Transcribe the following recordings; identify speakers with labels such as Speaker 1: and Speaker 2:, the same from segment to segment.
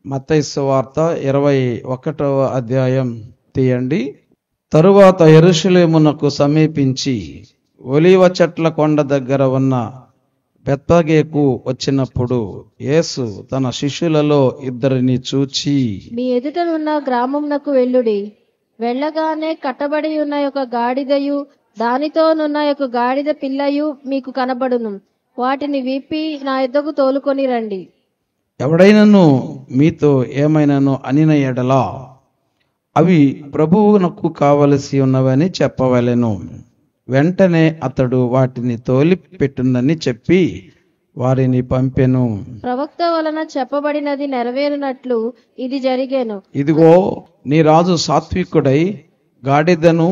Speaker 1: మత్తయి సువార్త 21వ అధ్యాయం తీయండి. తరువాత యెరూషలేమునకు సమీపించి ఒలీవ చెట్ల కొండ దగ్గర ఉన్న బెత్ఫగేకు వచ్చినప్పుడు యేసు తన శిష్యులలో ఇద్దరిని చూచి,
Speaker 2: మీ ఎదుటనున్న గ్రామమునకు వెళ్ళుడి. వెళ్ళగానే కట్టబడి ఉన్న ఒక గాడిదయు దానితోనున్న ఒక గాడిద పిల్లయు మీకు కనబడును. వాటిని విప్పి నా యొద్దకు తోలుకొని రండి.
Speaker 1: ఎవడైనను మీతో ఏమైనాను అనిన ఎడలా అవి ప్రభువునకు కావలసి ఉన్నవని చెప్పవలెను. వెంటనే అతడు వాటిని తోలి పెట్టునని చెప్పి వారిని పంపెను.
Speaker 2: ప్రవక్త వలన చెప్పబడినది నెరవేరునట్లు ఇది జరిగేను.
Speaker 1: ఇదిగో, నీ రాజు సాత్వికుడై గాడిదను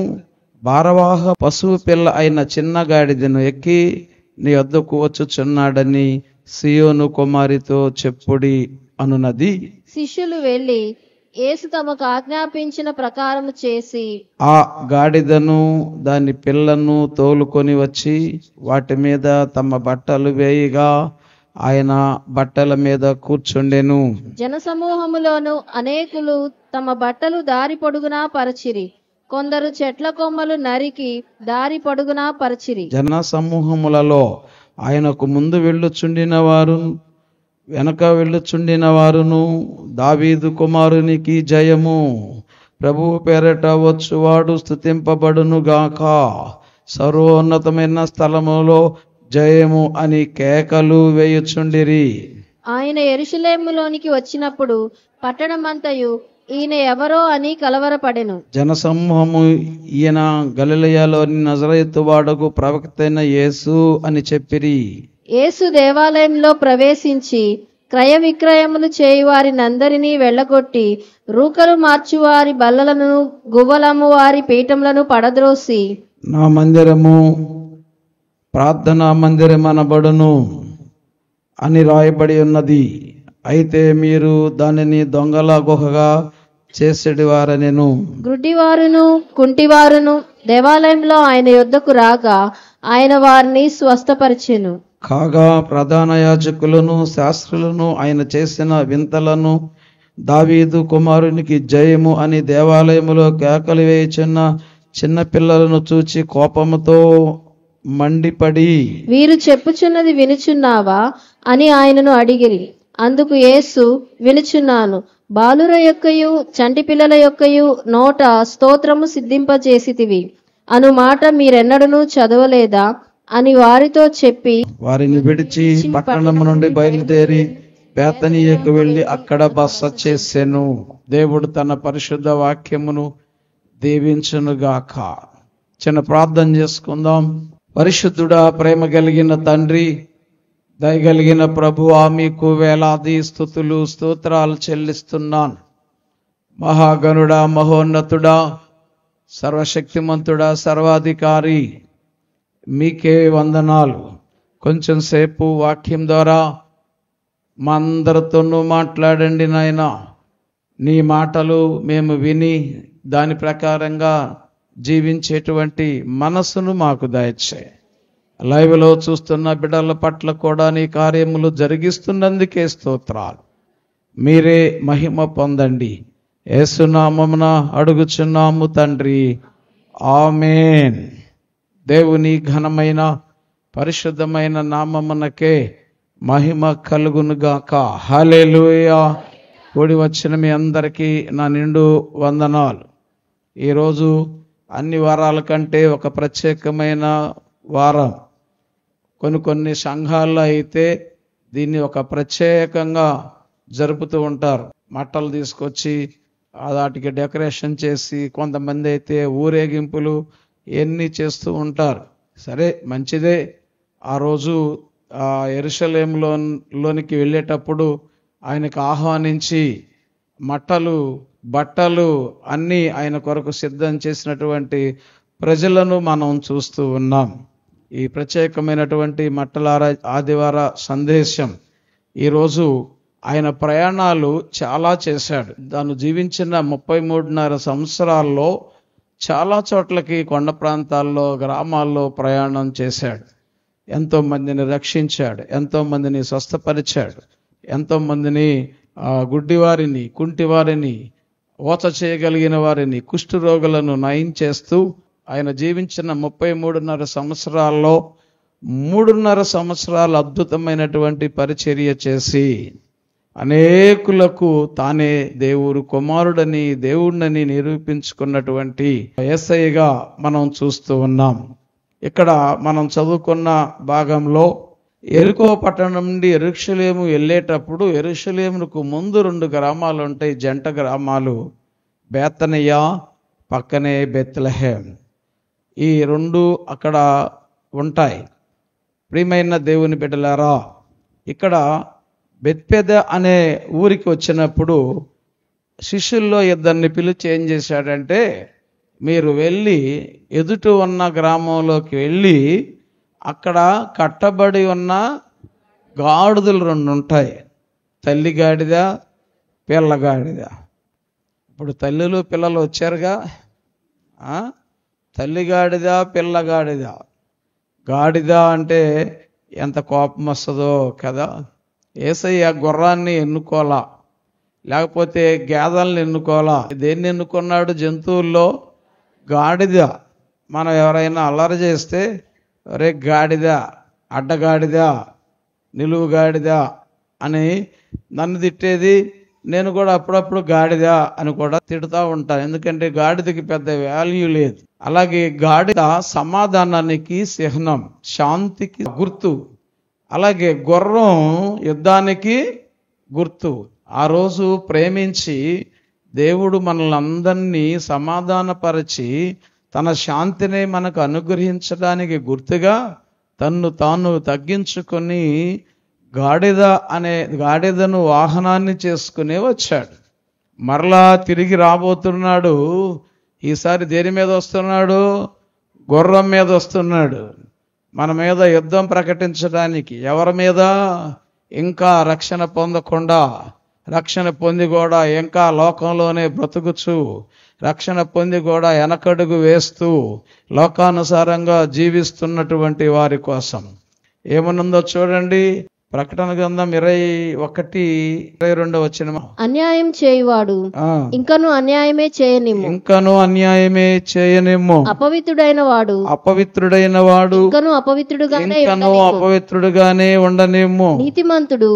Speaker 1: భారవాహ పశువు పిల్ల అయిన చిన్న గాడిదను ఎక్కి నీ వద్దకు వచ్చుచున్నాడని సియోను కుమారితో చెప్పుడి అనున్నది.
Speaker 2: శిష్యులు వెళ్లి యేసు తమకు ఆజ్ఞాపించిన ప్రకారము చేసి
Speaker 1: ఆ గాడిదను దాని పిల్లను తోలుకొని వచ్చి వాటి మీద తమ బట్టలు వేయగా ఆయన బట్టల మీద కూర్చుండెను.
Speaker 2: జనసమూహములోను అనేకులు తమ బట్టలు దారి పొడుగునా పరచిరి. కొందరు చెట్ల కొమ్మలు నరికి దారి పొడుగునా పరచిరి.
Speaker 1: జన సమూహములలో ఆయనకు ముందు వెళ్ళుచుండిన వారు వెనక వెళ్ళుచుండిన వారును, దావీదు కుమారునికి జయము, ప్రభువు పేరట వచ్చువాడు స్తుతింపబడును గాక, సర్వోన్నతమైన స్థలములో జయము అని కేకలు వేయుచుండిరి.
Speaker 2: ఆయన యెరూషలేములోనికి వచ్చినప్పుడు పట్టణమంతయు ఈయన ఎవరో అని కలవరపడెను.
Speaker 1: జనసమూహము ఈయన గలిలయలోని నజరేతు వాడకు ప్రవక్త అయిన యేసు అని చెప్పిరి.
Speaker 2: యేసు దేవాలయంలో ప్రవేశించి క్రయ విక్రయములు చేయువారినందరినీ వెళ్ళగొట్టి రూకలు మార్చువారి బల్లలను గువ్వలమ్ము వారి పీఠములను పడద్రోసి
Speaker 1: నా మందిరము ప్రార్థనా మందిరమనబడును అని రాయబడి ఉన్నది. అయితే మీరు దానిని దొంగల గుహగా చేసేడివారనెను.
Speaker 2: గ్రుడ్డివారును కుంటివారును దేవాలయంలో ఆయన యొద్దకు రాగా ఆయన వారిని స్వస్థపరిచెను.
Speaker 1: కాగా ప్రధాన యాజకులను శాస్త్రులను ఆయన చేసిన వింతలను, దావీదు కుమారునికి జయము అని దేవాలయములో కేకలు వేయుచున్న చిన్న పిల్లలను చూచి కోపముతో మండిపడి,
Speaker 2: వీరు చెప్పుచున్నది వినుచున్నావా అని ఆయనను అడిగిరి. అందుకు యేసు, వినుచున్నాను. బాలుర యొక్కయు చంటి పిల్లల యొక్కయు నోట స్తోత్రము సిద్ధింపజేసితివి అను మాట మీరెన్నడూ చదవలేదా అని వారితో చెప్పి
Speaker 1: వారిని విడిచి పట్టణము నుండి బయలుదేరి బేతనీయకు వెళ్లి అక్కడ బస చేసెను. దేవుడు తన పరిశుద్ధ వాక్యమును దీవించునుగాక. చిన్న ప్రార్థన చేసుకుందాం. పరిశుద్ధుడా, ప్రేమ కలిగిన తండ్రి, దయగలిగిన ప్రభువా, మీకు వేలాది స్తుతులు స్తోత్రాలు చెల్లిస్తున్నాను. మహాగణుడా, మహోన్నతుడా, సర్వశక్తిమంతుడా, సర్వాధికారి, మీకే వందనాలు. కొంచెం సేపు వాక్యం ద్వారా మా అందరితోనూ మాట్లాడండి నాయన. నీ మాటలు మేము విని దాని ప్రకారంగా జీవించేటువంటి మనసును మాకు దయచేయి. లైవ్లో చూస్తున్న బిడ్డల పట్ల కూడా నీ కార్యములు జరిగిస్తున్నందుకే స్తోత్రాలు. మీరే మహిమ పొందండి. యేసునామమున అడుగుచున్నాము తండ్రి, ఆమేన్. దేవుని ఘనమైన పరిశుద్ధమైన నామమునకే మహిమ కలుగునుగాక. హల్లెలూయా. కూడి వచ్చిన మీ అందరికీ నా నిండు వందనాలు. ఈరోజు అన్ని వారాల కంటే ఒక ప్రత్యేకమైన వారం. కొన్ని సంఘాల్లో అయితే దీన్ని ఒక ప్రత్యేకంగా జరుపుతూ ఉంటారు. మట్టలు తీసుకొచ్చి వాటికి డెకరేషన్ చేసి, కొంతమంది అయితే ఊరేగింపులు ఎన్ని చేస్తూ ఉంటారు. సరే, మంచిదే. ఆ రోజు యెరూషలేములోనికి వెళ్ళేటప్పుడు ఆయనకు ఆహ్వానించి మట్టలు, బట్టలు అన్నీ ఆయన కొరకు సిద్ధం చేసినటువంటి ప్రజలను మనం చూస్తూ ఉన్నాం. ఈ ప్రత్యేకమైనటువంటి మట్టల ఆదివార సందేశం ఈరోజు ఆయన ప్రయాణాలు చాలా చేశాడు. తాను జీవించిన 33.5 సంవత్సరాల్లో చాలా చోట్లకి, కొండ ప్రాంతాల్లో, గ్రామాల్లో ప్రయాణం చేశాడు. ఎంతో మందిని రక్షించాడు, ఎంతో మందిని స్వస్థపరిచాడు, ఎంతో మందిని గుడ్డివారిని, కుంటివారిని, ఓచ చేయగలిగిన వారిని, కుష్ఠరోగులను నయం చేస్తూ ఆయన జీవించిన 33.5 సంవత్సరాల్లో 3.5 సంవత్సరాలు అద్భుతమైనటువంటి పరిచర్య చేసి అనేకులకు తానే దేవుడు కుమారుడని, దేవుడిని నిరూపించుకున్నటువంటి యేసయ్యగా మనం చూస్తూ ఉన్నాం. ఇక్కడ మనం చదువుకున్న భాగంలో యెరికో పట్టణం నుండి యెరూషలేము వెళ్ళేటప్పుడు యెరూషలేమునకు ముందు 2 గ్రామాలు ఉంటాయి, జంట గ్రామాలు. బేతనియ, పక్కనే బెత్లెహేం. ఈ 2 అక్కడ ఉంటాయి. ప్రియమైన దేవుని బిడ్డలారా, ఇక్కడ బెత్పెద అనే ఊరికి వచ్చినప్పుడు శిష్యుల్లో 2 పిలిచి ఏం చేశాడంటే, మీరు వెళ్ళి ఎదుట ఉన్న గ్రామంలోకి వెళ్ళి అక్కడ కట్టబడి ఉన్న గాడిదలు 2 ఉంటాయి, తల్లి గాడిద, పిల్ల గాడిద. ఇప్పుడు తల్లులు పిల్లలు వచ్చారుగా, తల్లి గాడిద, పిల్ల గాడిద. గాడిద అంటే ఎంత కోపం వస్తుందో కదా. యేసయ్య గుర్రాన్ని ఎన్నుకోలా, లేకపోతే గేదెలను ఎన్నుకోలా. దేన్ని ఎన్నుకున్నాడు? జంతువుల్లో గాడిద. మనం ఎవరైనా అల్లరి చేస్తే, ఒరే గాడిద, అడ్డగాడిద, నిలువు గాడిద అని నన్ను తిట్టేది. నేను కూడా అప్పుడప్పుడు గాడిద అని కూడా తిడుతూ ఉంటాను, ఎందుకంటే గాడిదకి పెద్ద వాల్యూ లేదు. అలాగే గాడిద సమాధానానికి చిహ్నం, శాంతికి గుర్తు. అలాగే గుర్రం యుద్ధానికి గుర్తు. ఆ రోజు ప్రేమించి దేవుడు మనల్ని అందరినీ సమాధానపరిచి తన శాంతిని మనకు అనుగ్రహించడానికి గుర్తుగా తన్ను తాను తగ్గించుకొని గాడిదను వాహనాన్ని చేసుకుని వచ్చాడు. మరలా తిరిగి రాబోతున్నాడు. ఈసారి దేని మీద వస్తున్నాడు? గుర్రం మీద వస్తున్నాడు. మన మీద యుద్ధం ప్రకటించడానికి. ఎవరి మీద? ఇంకా రక్షణ పొందకుండా, రక్షణ పొంది కూడా ఇంకా లోకంలోనే బ్రతుకుచు, రక్షణ పొంది కూడా వెనకడుగు వేస్తూ లోకానుసారంగా జీవిస్తున్నటువంటి వారి కోసం ఏమనుందో చూడండి. ప్రకటన గ్రంథం 21:22 వచనం.
Speaker 2: అన్యాయం చేయువాడు ఇంకను అన్యాయమే చేయనిమ్ము, అపవిత్రుడైన వాడు ఇంకను అపవిత్రుడుగానే ఉండనిమ్ము, నీతిమంతుడు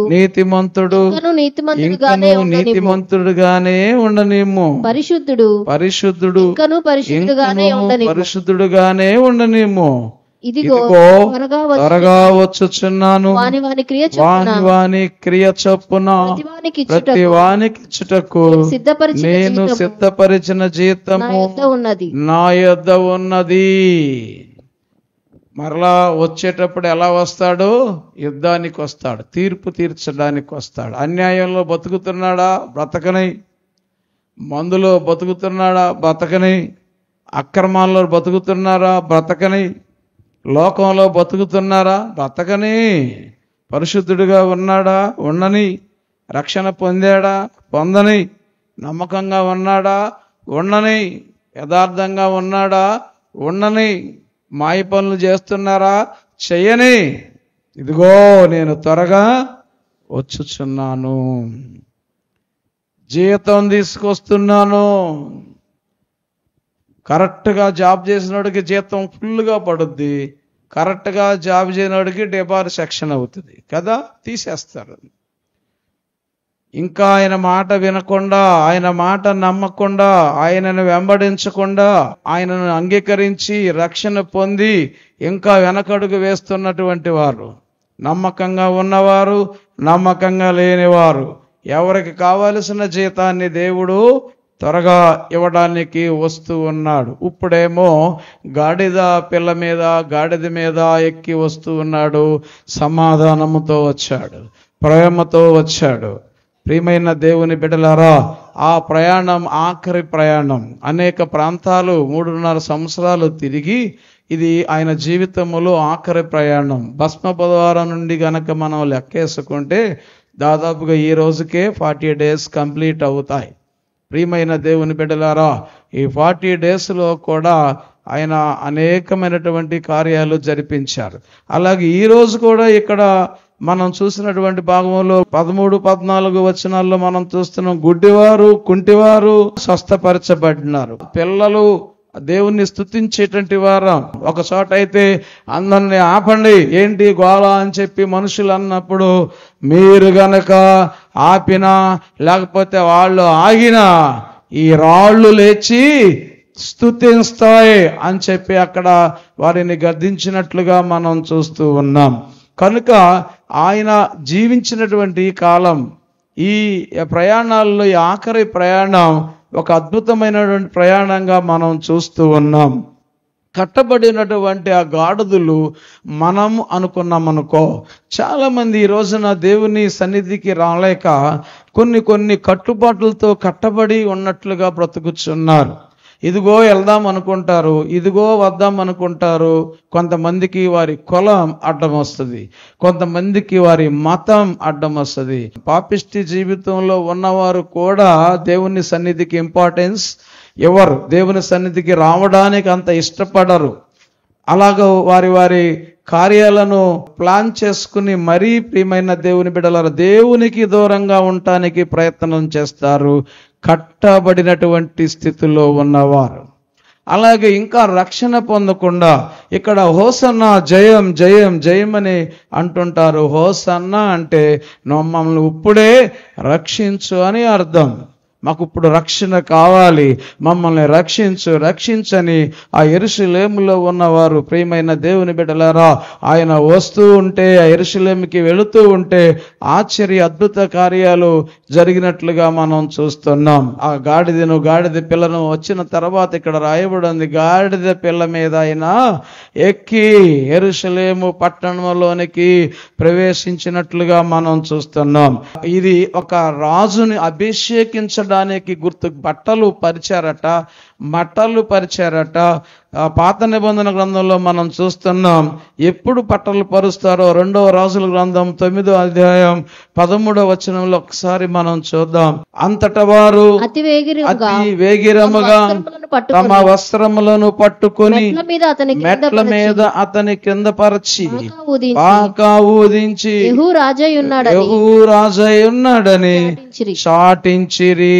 Speaker 2: నీతిమంతుడుగానే ఉండనిమ్ము, పరిశుద్ధుడు ఇంకను పరిశుద్ధుడుగానే ఉండనిమ్ము. ఇదిగో త్వరగా వచ్చుచున్నాను, వాని క్రియ చొప్పున ప్రతి వానికి ఇచ్చుటకు నేను సిద్ధపరిచిన జీతము నా యొద్ద ఉన్నది. మరలా వచ్చేటప్పుడు ఎలా వస్తాడు? యుద్ధానికి వస్తాడు, తీర్పు తీర్చడానికి వస్తాడు. అన్యాయంలో బతుకుతున్నాడా? బ్రతకని. మందులో బతుకుతున్నాడా? బ్రతకని. అక్రమాల్లో బతుకుతున్నారా? బ్రతకని. లోకంలో బతుకుతున్నారా? బ్రతకని. పరిశుద్ధుడిగా ఉన్నాడా? ఉండని. రక్షణ పొందాడా? పొందని. నమ్మకంగా ఉన్నాడా? ఉండని. యథార్థంగా ఉన్నాడా? ఉండని. మాయ పనులు చేస్తున్నారా? చెయ్యని. ఇదిగో నేను త్వరగా వచ్చుచున్నాను, జీతం తీసుకొస్తున్నాను. కరెక్ట్గా జాబ్ చేసినోడికి జీతం ఫుల్గా పడుద్ది, కరెక్ట్గా జాబ్ చేయనోడికి డెబార్ సెక్షన్ అవుతుంది కదా, తీసేస్తారు. ఇంకా ఆయన మాట వినకుండా, ఆయన మాట నమ్మకుండా, ఆయనను వెంబడించకుండా, ఆయనను అంగీకరించి రక్షణ పొంది ఇంకా వెనకడుగు వేస్తున్నటువంటి వారు, నమ్మకంగా ఉన్నవారు, నమ్మకంగా లేనివారు, ఎవరికి కావలసిన జీతాన్ని దేవుడు త్వరగా ఇవ్వడానికి వస్తూ ఉన్నాడు. ఇప్పుడేమో గాడిద మీద ఎక్కి వస్తూ ఉన్నాడు. సమాధానముతో వచ్చాడు, ప్రేమతో వచ్చాడు. ప్రియమైన దేవుని బిడ్డలారా, ఆ ప్రయాణం ఆఖరి ప్రయాణం. అనేక ప్రాంతాలు 3.5 సంవత్సరాలు తిరిగి ఇది ఆయన జీవితంలో ఆఖరి ప్రయాణం. భస్మ బుధవారం నుండి గనక మనం లెక్కేసుకుంటే దాదాపుగా ఈ రోజుకే 40 days కంప్లీట్ అవుతాయి. ప్రియమైన దేవుని బిడ్డలారా, ఈ 40 daysలో కూడా ఆయన అనేకమైనటువంటి కార్యాలు జరిపించారు. అలాగే ఈ రోజు కూడా ఇక్కడ
Speaker 1: మనం చూసినటువంటి భాగంలో 13, 14 వచనాల్లో మనం చూస్తున్నాం, గుడ్డివారు, కుంటివారు స్వస్థపరచబడినారు. పిల్లలు దేవుణ్ణి స్తుతించేటువంటి వారం. ఒక చోట అయితే అందరిని ఆపండి, ఏంటి గోళ అని చెప్పి మనుషులు అన్నప్పుడు, మీరు గనక ఆపినా లేకపోతే వాళ్ళు ఆగినా ఈ రాళ్ళు లేచి స్తుతిస్తాయి అని చెప్పి అక్కడ వారిని గద్దించినట్లుగా మనం చూస్తూ ఉన్నాం. కనుక ఆయన జీవించినటువంటి కాలం, ఈ ప్రయాణాల్లో ఈ ఆఖరి ప్రయాణం ఒక అద్భుతమైనటువంటి ప్రయాణంగా మనం చూస్తూ ఉన్నాం. కట్టబడినటువంటి ఆ గాడిదలు మనం అనుకున్నామనుకో, చాలా మంది ఈ రోజున దేవుని సన్నిధికి రాలేక కొన్ని కట్టుబాట్లతో కట్టబడి ఉన్నట్లుగా బ్రతుకుచున్నారు. ఇదిగో వెళ్దాం అనుకుంటారు, ఇదిగో వద్దాం అనుకుంటారు. కొంతమందికి వారి కులం అడ్డం వస్తుంది, కొంతమందికి వారి మతం అడ్డం వస్తుంది. పాపిష్టి జీవితంలో ఉన్నవారు కూడా దేవుని సన్నిధికి ఇంపార్టెన్స్ ఎవరు, దేవుని సన్నిధికి రావడానికి అంత ఇష్టపడరు. అలాగ వారి కార్యాలను ప్లాన్ చేసుకుని మరీ ప్రియమైన దేవుని బిడ్డలారా దేవునికి దూరంగా ఉండటానికి ప్రయత్నం చేస్తారు కట్టబడినటువంటి స్థితిలో ఉన్నవారు. అలాగే ఇంకా రక్షణ పొందకుండా ఇక్కడ హోసన్నా జయం జయం జయం అని అంటుంటారు. హోసన్నా అంటే మమ్మల్ని ఇప్పుడే రక్షించు అని అర్థం. మాకు ఇప్పుడు రక్షణ కావాలి, మమ్మల్ని రక్షించని ఆ యెరూషలేములో ఉన్నవారు ప్రియమైన దేవుని బిడ్డలారా, ఆయన వస్తూ ఉంటే, ఆ యెరూషలేముకి వెళుతూ ఉంటే ఆశ్చర్య అద్భుత కార్యాలు జరిగినట్లుగా మనం చూస్తున్నాం. ఆ గాడిద పిల్లను వచ్చిన తర్వాత ఇక్కడ రాయబడింది, గాడిద పిల్ల మీద ఆయన ఎక్కి యెరూషలేము పట్టణంలోనికి ప్రవేశించినట్లుగా మనం చూస్తున్నాం. ఇది ఒక రాజుని అభిషేకించడానికి గుర్తు. బట్టలు పరిచారట. పాత నిబంధన గ్రంథంలో మనం చూస్తున్నాం. ఎప్పుడు బట్టలు పరుస్తారో 2వ రాజుల గ్రంథం 9వ అధ్యాయం 13వ వచనంలో ఒకసారి మనం చూద్దాం. అంతటా వారు అతి వేగిరముగా తమ వస్త్రములను పట్టుకొని మెట్ల మీద అతని కింద పరచి బాకా ఊదించి యెహూ రాజై ఉన్నాడని చాటించిరి.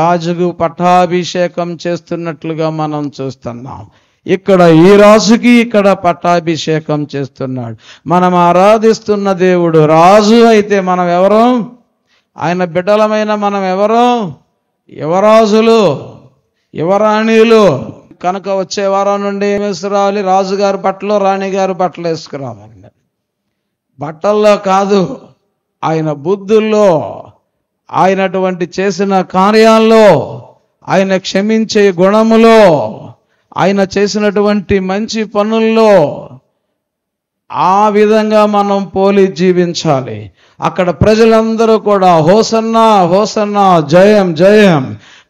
Speaker 1: రాజుకు పట్టాభిషేకం చేస్తున్నట్లుగా మనం చూస్తున్నాం. ఇక్కడ ఈ రాజుకి ఇక్కడ పట్టాభిషేకం చేస్తున్నాడు. మనం ఆరాధిస్తున్న దేవుడు రాజు అయితే మనం ఎవరు? ఆయన బిడ్డలమైన మనం ఎవరు? యువరాజులు, యువరాణిలు. కనుక వచ్చే వారం నుండి ఏం వేసుకురావాలి? రాజుగారి బట్టలు, రాణిగారి బట్టలు వేసుకురావాలి. బట్టల్లో కాదు, ఆయన బుద్ధుల్లో, ఆయనటువంటి చేసిన కార్యాల్లో, ఆయన క్షమించే గుణములో, ఆయన చేసినటువంటి మంచి పనుల్లో ఆ విధంగా మనం పోలి జీవించాలి. అక్కడ ప్రజలందరూ కూడా హోసన్నా హోసన్నా జయం జయం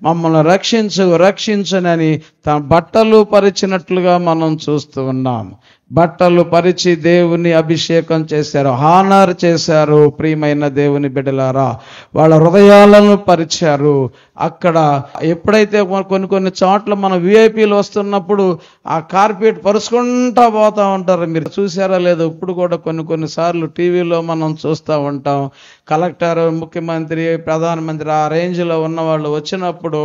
Speaker 1: మమ్మల్ని రక్షించనని తన బట్టలు పరిచినట్లుగా మనం చూస్తూ ఉన్నాం. బట్టలు పరిచి దేవుని అభిషేకం చేశారు, హానర్ చేశారు. ప్రియమైన దేవుని బిడ్డలారా, వాళ్ళ హృదయాలను పరిచారు. అక్కడ ఎప్పుడైతే కొన్ని చోట్ల మన విఐపీలు వస్తున్నప్పుడు ఆ కార్పెట్ పరుచుకుంటా పోతా ఉంటారు. మీరు చూసారా లేదో? ఇప్పుడు కూడా కొన్ని సార్లు టీవీలో మనం చూస్తూ ఉంటాం. కలెక్టర్, ముఖ్యమంత్రి, ప్రధానమంత్రి ఆ రేంజ్లో ఉన్న వాళ్ళు వచ్చినప్పుడు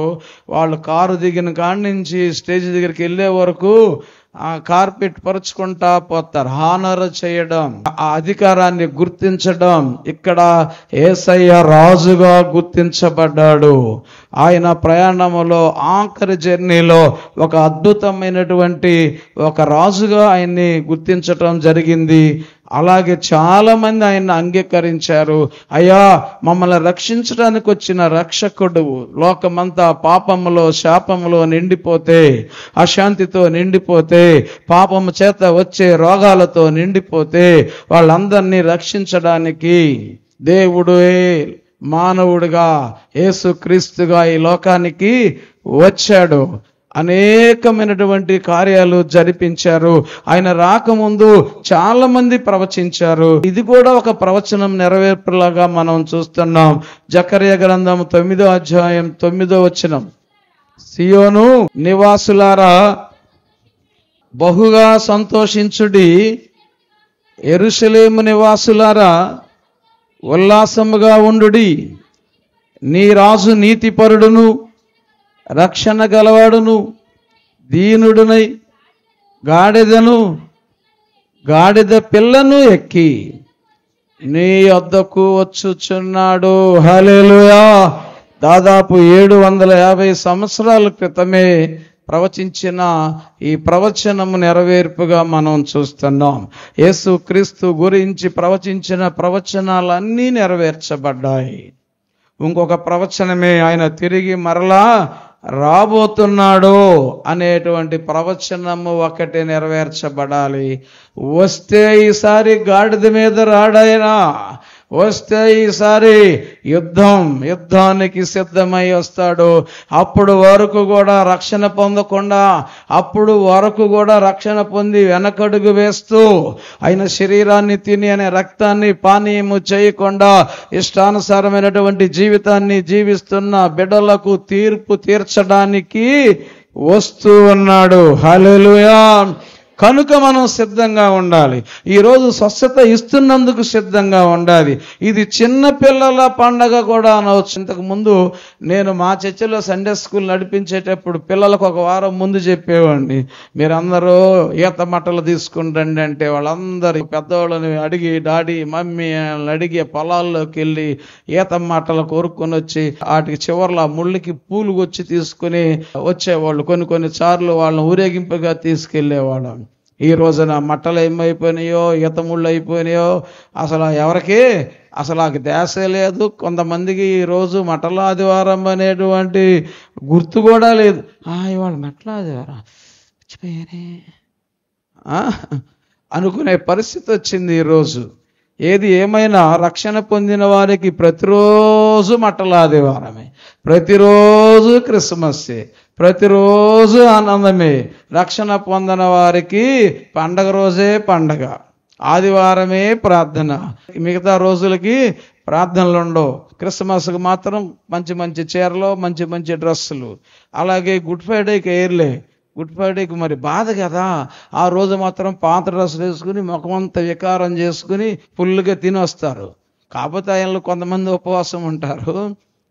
Speaker 1: వాళ్ళు కారు దిగిన కాడి నుంచి స్టేజ్ దగ్గరికి వెళ్ళే వరకు ఆ కార్పెట్ పరుచుకుంటా పోతారు. హానర్ చేయడం, ఆ అధికారాన్ని గుర్తించడం. ఇక్కడ యేసయ్య రాజుగా గుర్తించబడ్డాడు. ఆయన ప్రయాణములో ఆఖరి జర్నీలో ఒక అద్భుతమైనటువంటి ఒక రాజుగా ఆయన్ని గుర్తించటం జరిగింది. అలాగే చాలా మంది ఆయన అంగీకరించారు. అయ్యా, మమ్మల్ని రక్షించడానికి వచ్చిన రక్షకుడు, లోకమంతా పాపములో శాపములో నిండిపోతే, అశాంతితో నిండిపోతే, పాపము చేత వచ్చే రోగాలతో నిండిపోతే వాళ్ళందరినీ రక్షించడానికి దేవుడే మానవుడిగా యేసుక్రీస్తుగా ఈ లోకానికి వచ్చాడు. అనేకమైనటువంటి కార్యాలు జరిపించారు. ఆయన రాకముందు చాలా మంది ప్రవచించారు. ఇది కూడా ఒక ప్రవచనం నెరవేర్పులాగా మనం చూస్తున్నాం. జకర్యా గ్రంథం 9వ అధ్యాయం 9వ వచనం, సియోను నివాసులారా బహుగా సంతోషించుడి, యెరూషలేము నివాసులారా ఉల్లాసముగా ఉండుడి. నీ రాజు నీతిపరుడును రక్షణ గలవాడును దీనుడునై గాడిద పిల్లను ఎక్కి నీ వద్దకు వచ్చుచున్నాడు. హల్లెలూయా. దాదాపు 750 సంవత్సరాల క్రితమే ప్రవచించిన ఈ ప్రవచనము నెరవేర్పుగా మనం చూస్తున్నాం. యేసు క్రీస్తు గురించి ప్రవచించిన ప్రవచనాలన్నీ నెరవేర్చబడ్డాయి. ఇంకొక ప్రవచనమే ఆయన తిరిగి మరలా రాబోతున్నాడు అనేటువంటి ప్రవచనము ఒకటి నెరవేర్చబడాలి. వస్తే ఈసారి గాడిద మీద రాడాయనా, వస్తే ఈసారి యుద్ధానికి సిద్ధమై వస్తాడు. అప్పుడు వరకు కూడా రక్షణ పొందకుండా, అప్పుడు వరకు కూడా రక్షణ పొంది వెనకడుగు వేస్తూ, ఆయన శరీరాన్ని తిని అనే రక్తాన్ని పానీయము చేయకుండా ఇష్టానుసారమైనటువంటి జీవితాన్ని జీవిస్తున్న బిడ్డలకు తీర్పు తీర్చడానికి వస్తూ ఉన్నాడు. హల్లెలూయా. కనుక మనం సిద్ధంగా ఉండాలి. ఈరోజు స్వస్థత ఇస్తున్నందుకు సిద్ధంగా ఉండాలి. ఇది చిన్న పిల్లల పండగ కూడా అనవచ్చు. ఇంతకు ముందు నేను మా చర్చిలో సండే స్కూల్ నడిపించేటప్పుడు పిల్లలకు ఒక వారం ముందు చెప్పేవాడిని, మీరందరూ ఈత మట్టలు తీసుకుంటండి అంటే వాళ్ళందరూ పెద్దవాళ్ళని అడిగి, డాడీ మమ్మీ అడిగి పొలాల్లోకి వెళ్ళి ఈత మట్టలు కోరుకొని వచ్చి వాటికి చివర్లో ముళ్ళకి పూలు వచ్చి తీసుకుని వచ్చేవాళ్ళు. కొన్ని సార్లు వాళ్ళని ఊరేగింపుగా తీసుకెళ్లేవాళ్ళం. ఈ రోజున మట్టలు ఏమైపోయినాయో, ఈత ముళ్ళు అయిపోయినాయో, అసలు ఎవరికి అసలు ఆ ధ్యాస లేదు. కొంతమందికి ఈరోజు మట్టల ఆదివారం అనేటువంటి గుర్తు కూడా లేదు. ఇవాళ మట్టల ఆదివారం మర్చిపోయానే అనుకునే పరిస్థితి వచ్చింది ఈరోజు. ఏది ఏమైనా రక్షణ పొందిన వారికి ప్రతిరోజు మట్టల ఆదివారమే, ప్రతిరోజు క్రిస్మస్సే, ప్రతిరోజు ఆనందమే. రక్షణ పొందిన వారికి పండగ రోజే పండగ, ఆదివారమే ప్రార్థన. మిగతా రోజులకి ప్రార్థనలు ఉండవు. క్రిస్మస్కి మాత్రం మంచి మంచి చీరలు, మంచి మంచి డ్రెస్సులు. అలాగే గుడ్ ఫ్రైడేకి ఎయిర్లే. గుడ్ ఫ్రైడేకి మరి బాధ కదా, ఆ రోజు మాత్రం పాత డ్రెస్సులు వేసుకుని ముఖమంతా వికారం చేసుకుని ఫుల్గా తిని వస్తారు. కాకపోతే ఆయనలో కొంతమంది ఉపవాసం ఉంటారు.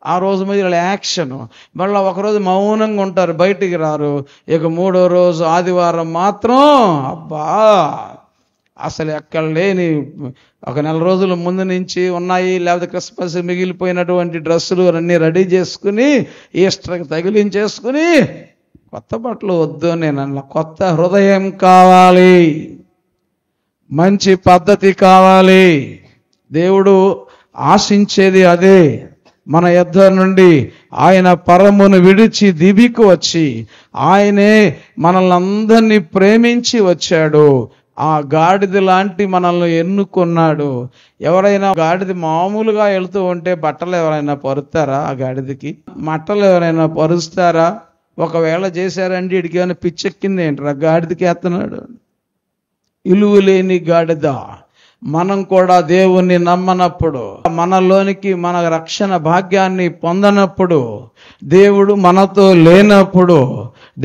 Speaker 1: ఆ రోజు మీద యాక్షన్, మళ్ళీ ఒకరోజు మౌనంగా ఉంటారు, బయటికి రారు. ఇక 3వ రోజు ఆదివారం మాత్రం అబ్బా అసలు ఎక్కడ లేని ఒక 4 రోజుల ముందు నుంచి ఉన్నాయి, లేకపోతే క్రిస్మస్ మిగిలిపోయినటువంటి డ్రెస్సులు అన్నీ రెడీ చేసుకుని ఈస్టర్కి తగిలించేసుకుని, కొత్త బట్టలు వద్దు, నేను అన్న కొత్త హృదయం కావాలి, మంచి పద్ధతి కావాలి. దేవుడు ఆశించేది అదే. మన యొద్ద నుండి ఆయన పరమును విడిచి దివికి వచ్చి ఆయనే మనల్ని అందరినీ ప్రేమించి వచ్చాడు. ఆ గాడిద లాంటి మనల్ని ఎన్నుకున్నాడు. ఎవరైనా గాడిద మామూలుగా వెళుతూ ఉంటే బట్టలు ఎవరైనా పరుస్తారా? ఆ గాడిదకి మట్టలు ఎవరైనా పరుస్తారా? ఒకవేళ చేశారండి, ఇడికి ఏమైనా పిచ్చెక్కింది ఏంట్రా, గాడిదకి ఎత్తనాడు. ఇలువ లేని గాడిద. మనం కూడా దేవుణ్ణి నమ్మనప్పుడు, మనలోనికి మన రక్షణ భాగ్యాన్ని పొందనప్పుడు, దేవుడు మనతో లేనప్పుడు,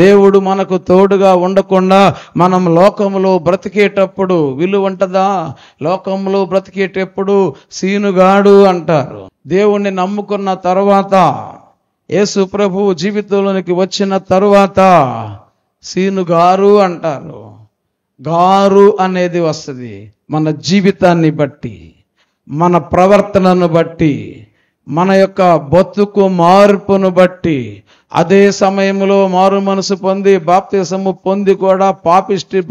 Speaker 1: దేవుడు మనకు తోడుగా ఉండకుండా మనం లోకంలో బ్రతికేటప్పుడు విలువ ఉంటుందా? లోకంలో బ్రతికేటప్పుడు సీనుగాడు అంటారు. దేవుణ్ణి నమ్ముకున్న తరువాత, యేసు ప్రభువు జీవితంలోనికి వచ్చిన తరువాత సీనుగారు అంటారు. గారు అనేది వస్తుంది మన జీవితాన్ని బట్టి, మన ప్రవర్తనను బట్టి, మన యొక్క బతుకు మార్పును బట్టి. అదే సమయంలో మారు మనసు పొంది బాప్తిసము పొంది కూడా పాపిష్టి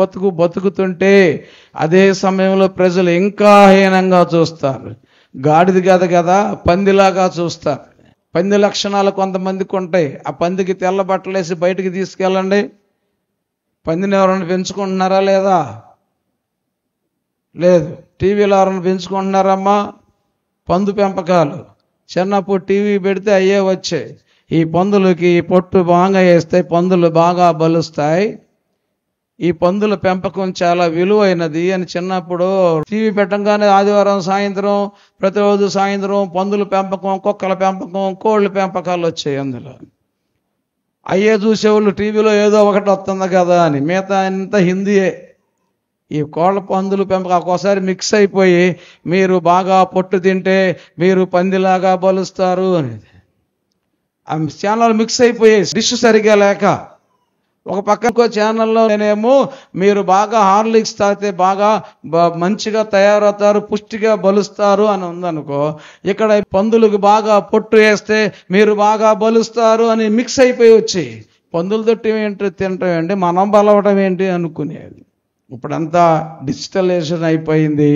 Speaker 1: బతుకుతుంటే అదే సమయంలో ప్రజలు ఇంకా హీనంగా చూస్తారు. గాడిద కదా పందిలాగా చూస్తారు. పంది లక్షణాలు కొంతమందికి ఉంటాయి. ఆ పందికి తెల్ల బట్టలేసి బయటికి తీసుకెళ్ళండి, పందిని ఎవరైనా పెంచుకుంటున్నారా? లేదా? లేదు. టీవీలో ఎవరైనా పెంచుకుంటున్నారమ్మా? పందు పెంపకాలు చిన్నప్పుడు టీవీ పెడితే అయ్యే వచ్చాయి. ఈ పందులకి పొట్టు బాగా వేస్తే పందులు బాగా బలుస్తాయి, ఈ పందుల పెంపకం చాలా విలువైనది అని చిన్నప్పుడు టీవీ పెట్టంగానే ఆదివారం సాయంత్రం, ప్రతిరోజు సాయంత్రం పందుల పెంపకం, కుక్కల పెంపకం, కోళ్ళ పెంపకాలు వచ్చాయి. అందులో అయ్యే చూసేవాళ్ళు టీవీలో ఏదో ఒకటి వస్తుంది కదా అని. మిగతా అంతా హిందీయే. ఈ కోళ్ళ పందులు పెంపకం ఒక్కోసారి మిక్స్ అయిపోయి మీరు బాగా పొట్టు తింటే మీరు పందిలాగా బలుస్తారు అనేది. ఆ ఛానల్ మిక్స్ అయిపోయాయి డిష్ సరిగా లేక. ఒక పక్క ఇంకో ఛానల్లో నేనేమో మీరు బాగా హార్లిక్స్ తాగితే బాగా మంచిగా తయారవుతారు, పుష్టిగా బలుస్తారు అని ఉందనుకో. ఇక్కడ పందులకు బాగా పొట్టు వేస్తే మీరు బాగా బలుస్తారు అని మిక్స్ అయిపోయి వచ్చి పందులు తొట్టి ఏంటి తినటం ఏంటి, మనం బలవటం ఏంటి అనుకునేది. ఇప్పుడంతా డిజిటలైజేషన్ అయిపోయింది.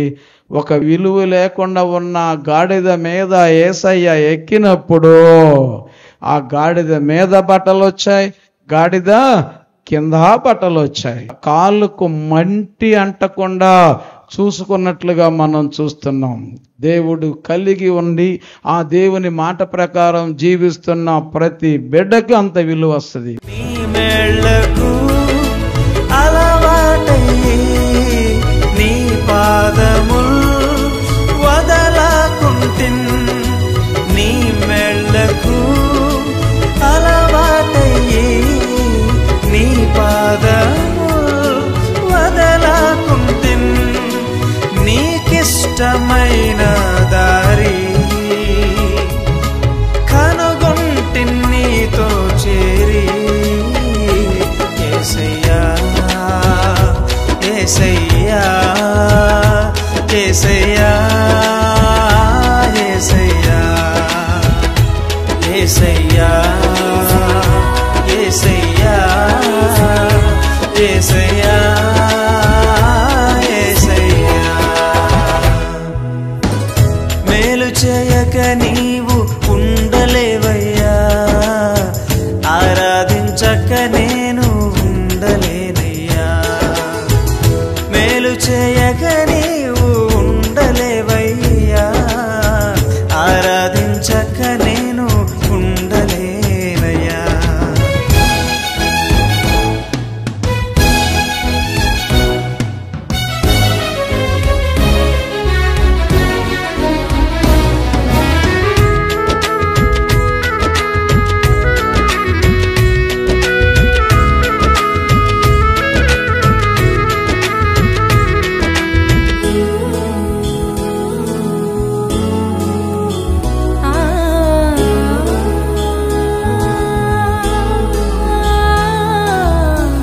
Speaker 1: ఒక విలువ లేకుండా ఉన్న గాడిద మీద యేసయ్య ఎక్కినప్పుడు ఆ గాడిద మీద బట్టలు వచ్చాయి, గాడిద కింద బట్టలు వచ్చాయి. కాళ్ళకు మంటి అంటకుండా చూసుకున్నట్లుగా మనం చూస్తున్నాం. దేవుడు కలిగి ఉండి ఆ దేవుని మాట ప్రకారం జీవిస్తున్న ప్రతి బిడ్డకి అంత విలువ వస్తుంది.
Speaker 3: నీ పాదముల్ వదలకుంటిన్, నీ మెళ్ళకు అలవాటయ్యి నీ పాదముల్ వదలకుంటిన్, నీకిష్టమైన దారి కనుగొంటిన్ నీతో చేరి. యేసయ్యా యేసయ్యా యేసయ్యా యేసయ్యా యేసయ్యా యేసయ్యా యేసయ్యా యేసయ్యా. మేలు చేయక నీవు ఉండలేవయ్యా, ఆరాధించక నేను ఉండలేనయ్యా. మేలు చేయక నీవు ఉండలేవయ్యా, ఆరాధించక నేను ఉండలేనయ్యా.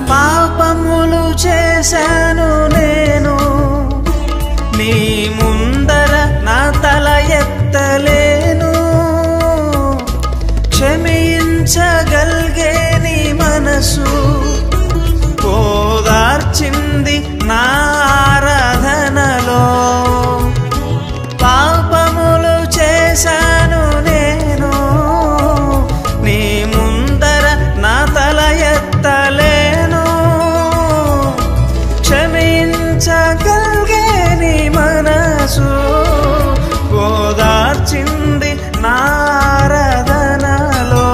Speaker 3: పాపములు చేశాను నేను, నీ ముందర నా తల ఎత్తలేను. క్షమించగలిగే నీ మనసు ఓదార్చింది నా ఆరాధనలో. పాపములు చేశాను నేను, నీ ముందర నా తల ఎత్తలేను. క్షమించగలిగే నీ మనసు ఓదార్చింది నా ఆరాధనలో.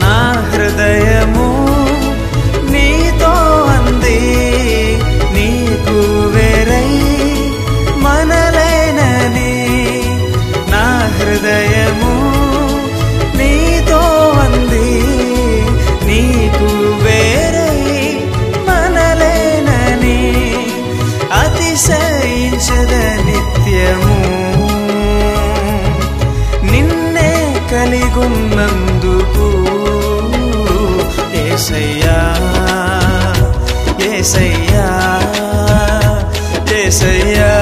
Speaker 3: నా హృదయము నీతో అంది, నీకు వేరై మనలేనని. నా హృదయము నీతో అంది, నీకు వేరై మనలేనని. అతిశయించద నిత్యము నిన్నే కలిగున్నందుకు. యేసయ్యా యేసయ్యా యేసయ్యా